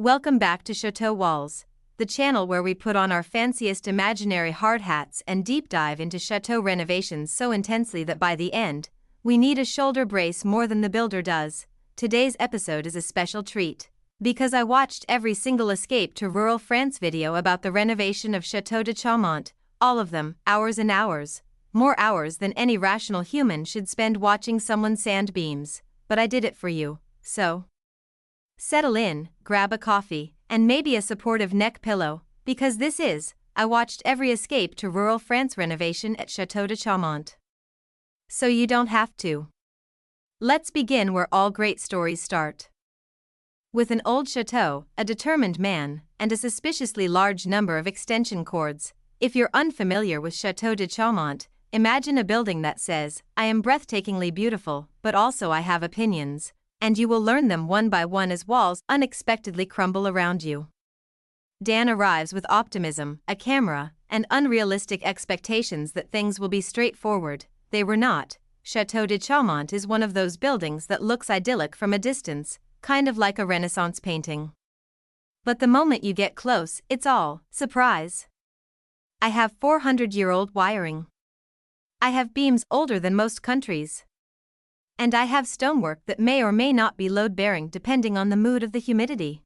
Welcome back to Chateau Walls, the channel where we put on our fanciest imaginary hard hats and deep dive into chateau renovations so intensely that by the end, we need a shoulder brace more than the builder does. Today's episode is a special treat, because I watched every single Escape to Rural France video about the renovation of Château de Chaumont, all of them, hours and hours. More hours than any rational human should spend watching someone sand beams, but I did it for you, so settle in, grab a coffee, and maybe a supportive neck pillow, because I watched every Escape to Rural France renovation at Château de Chaumont. So you don't have to. Let's begin where all great stories start. With an old chateau, a determined man, and a suspiciously large number of extension cords. If you're unfamiliar with Château de Chaumont, imagine a building that says, I am breathtakingly beautiful, but also I have opinions. And you will learn them one by one as walls unexpectedly crumble around you. Dan arrives with optimism, a camera, and unrealistic expectations that things will be straightforward. They were not. Château de Chaumont is one of those buildings that looks idyllic from a distance, kind of like a Renaissance painting. But the moment you get close, it's all surprise. I have 400-year-old wiring. I have beams older than most countries. And I have stonework that may or may not be load-bearing depending on the mood of the humidity.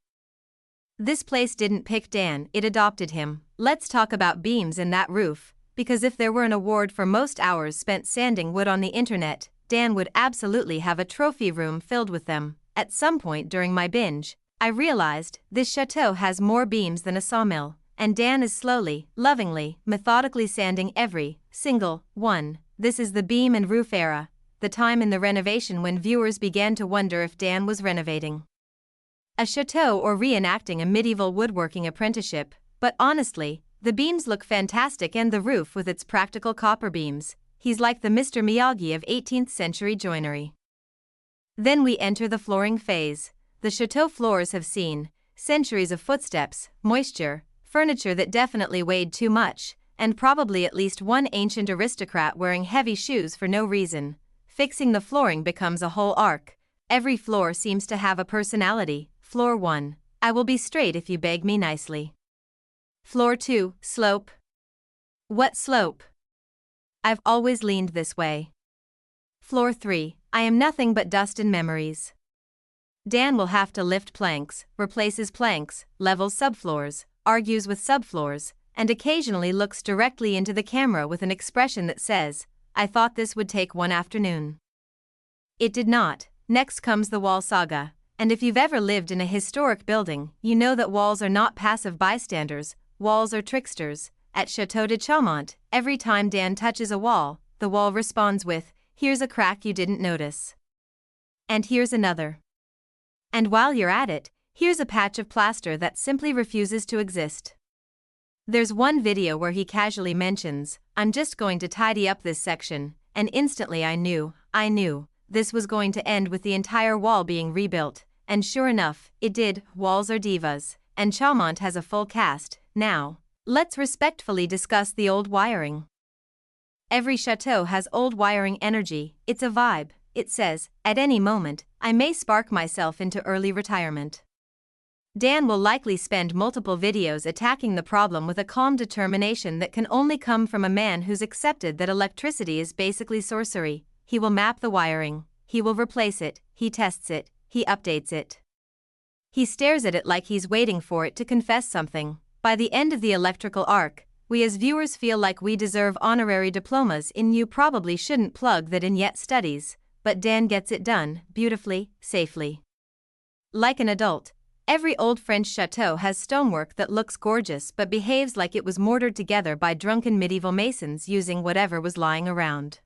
This place didn't pick Dan, it adopted him. Let's talk about beams in that roof, because if there were an award for most hours spent sanding wood on the internet, Dan would absolutely have a trophy room filled with them. At some point during my binge, I realized this chateau has more beams than a sawmill, and Dan is slowly, lovingly, methodically sanding every single one. This is the beam and roof era. The time in the renovation when viewers began to wonder if Dan was renovating a chateau or reenacting a medieval woodworking apprenticeship, but honestly, the beams look fantastic and the roof with its practical copper beams. He's like the Mr. Miyagi of 18th century joinery. Then we enter the flooring phase. The chateau floors have seen centuries of footsteps, moisture, furniture that definitely weighed too much, and probably at least one ancient aristocrat wearing heavy shoes for no reason. Fixing the flooring becomes a whole arc. Every floor seems to have a personality. Floor 1. I will be straight if you beg me nicely. Floor 2. Slope. What slope? I've always leaned this way. Floor 3. I am nothing but dust and memories. Dan will have to lift planks, replaces planks, levels subfloors, argues with subfloors, and occasionally looks directly into the camera with an expression that says, I thought this would take one afternoon. It did not. Next comes the wall saga, and if you've ever lived in a historic building, you know that walls are not passive bystanders, walls are tricksters. At Château de Chaumont, every time Dan touches a wall, the wall responds with, here's a crack you didn't notice. And here's another. And while you're at it, here's a patch of plaster that simply refuses to exist. There's one video where he casually mentions, I'm just going to tidy up this section, and instantly I knew, this was going to end with the entire wall being rebuilt, and sure enough, it did. Walls are divas, and Chaumont has a full cast. Now, let's respectfully discuss the old wiring. Every chateau has old wiring energy, it's a vibe. It says, at any moment, I may spark myself into early retirement. Dan will likely spend multiple videos attacking the problem with a calm determination that can only come from a man who's accepted that electricity is basically sorcery. He will map the wiring, he will replace it, he tests it, he updates it. He stares at it like he's waiting for it to confess something. By the end of the electrical arc, we as viewers feel like we deserve honorary diplomas in you probably shouldn't plug that in yet studies, but Dan gets it done, beautifully, safely. Like an adult. Every old French chateau has stonework that looks gorgeous but behaves like it was mortared together by drunken medieval masons using whatever was lying around.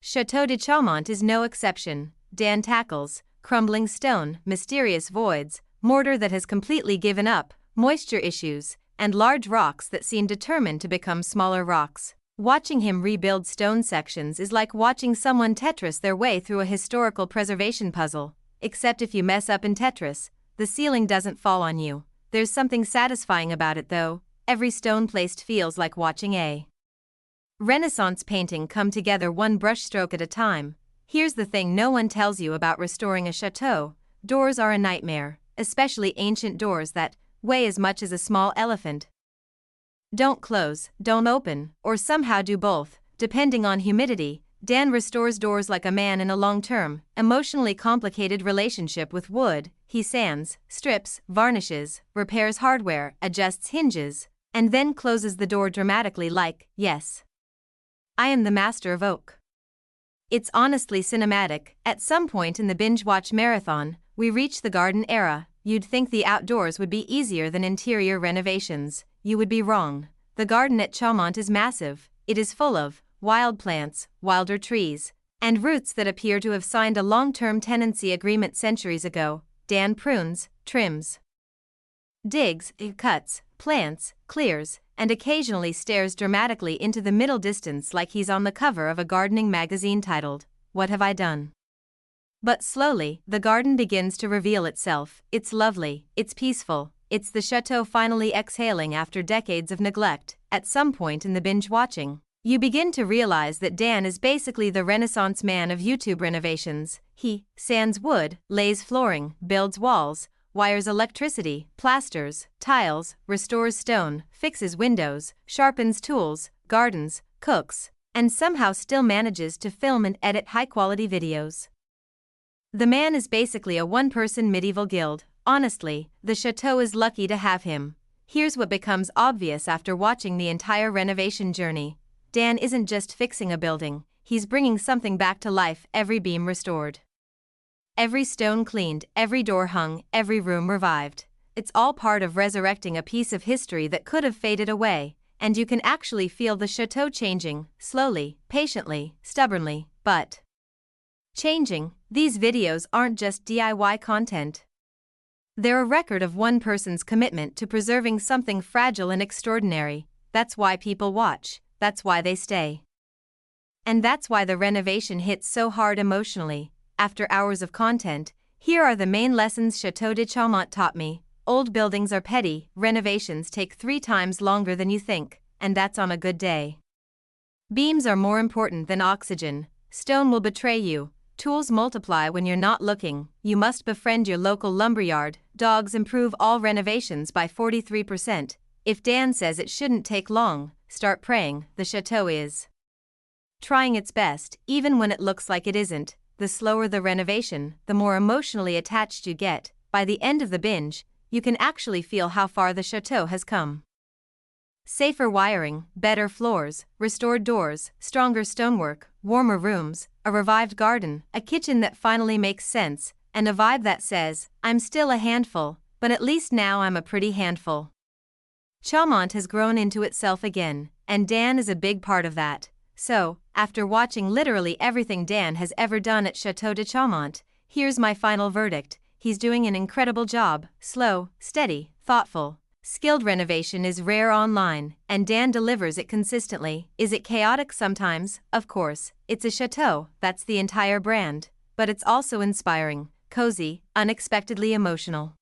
Château de Chaumont is no exception. Dan tackles crumbling stone, mysterious voids, mortar that has completely given up, moisture issues, and large rocks that seem determined to become smaller rocks. Watching him rebuild stone sections is like watching someone Tetris their way through a historical preservation puzzle, except if you mess up in Tetris, the ceiling doesn't fall on you. There's something satisfying about it though. Every stone placed feels like watching a Renaissance painting come together one brushstroke at a time. Here's the thing no one tells you about restoring a chateau. Doors are a nightmare. especially ancient doors that weigh as much as a small elephant. Don't close, don't open, or somehow do both, depending on humidity. Dan restores doors like a man in a long-term, emotionally complicated relationship with wood. He sands, strips, varnishes, repairs hardware, adjusts hinges, and then closes the door dramatically like, yes, I am the master of oak. It's honestly cinematic. At some point in the binge-watch marathon, we reach the garden era. You'd think the outdoors would be easier than interior renovations. You would be wrong. The garden at Chaumont is massive. It is full of wild plants, wilder trees, and roots that appear to have signed a long-term tenancy agreement centuries ago. Dan prunes, trims, digs, cuts, plants, clears, and occasionally stares dramatically into the middle distance like he's on the cover of a gardening magazine titled, "What Have I Done?" But slowly, the garden begins to reveal itself. It's lovely, it's peaceful, it's the chateau finally exhaling after decades of neglect. At some point in the binge-watching, you begin to realize that Dan is basically the Renaissance man of YouTube renovations. He sands wood, lays flooring, builds walls, wires electricity, plasters, tiles, restores stone, fixes windows, sharpens tools, gardens, cooks, and somehow still manages to film and edit high-quality videos. The man is basically a one-person medieval guild. Honestly, the chateau is lucky to have him. Here's what becomes obvious after watching the entire renovation journey. Dan isn't just fixing a building, he's bringing something back to life. Every beam restored, every stone cleaned, every door hung, every room revived. It's all part of resurrecting a piece of history that could have faded away, and you can actually feel the chateau changing, slowly, patiently, stubbornly, but changing. These videos aren't just DIY content. They're a record of one person's commitment to preserving something fragile and extraordinary. That's why people watch. That's why they stay. And that's why the renovation hits so hard emotionally. After hours of content, here are the main lessons Château de Chaumont taught me. Old buildings are petty, renovations take 3 times longer than you think, and that's on a good day. Beams are more important than oxygen. Stone will betray you. Tools multiply when you're not looking. You must befriend your local lumberyard. Dogs improve all renovations by 43%. If Dan says it shouldn't take long, start praying. The chateau is trying its best, even when it looks like it isn't. The slower the renovation, the more emotionally attached you get. By the end of the binge, you can actually feel how far the chateau has come. Safer wiring, better floors, restored doors, stronger stonework, warmer rooms, a revived garden, a kitchen that finally makes sense, and a vibe that says, I'm still a handful, but at least now I'm a pretty handful. Chaumont has grown into itself again, and Dan is a big part of that. So, after watching literally everything Dan has ever done at Château de Chaumont, here's my final verdict. He's doing an incredible job. Slow, steady, thoughtful. Skilled renovation is rare online, and Dan delivers it consistently. Is it chaotic sometimes? Of course. It's a chateau, that's the entire brand. But it's also inspiring, cozy, unexpectedly emotional.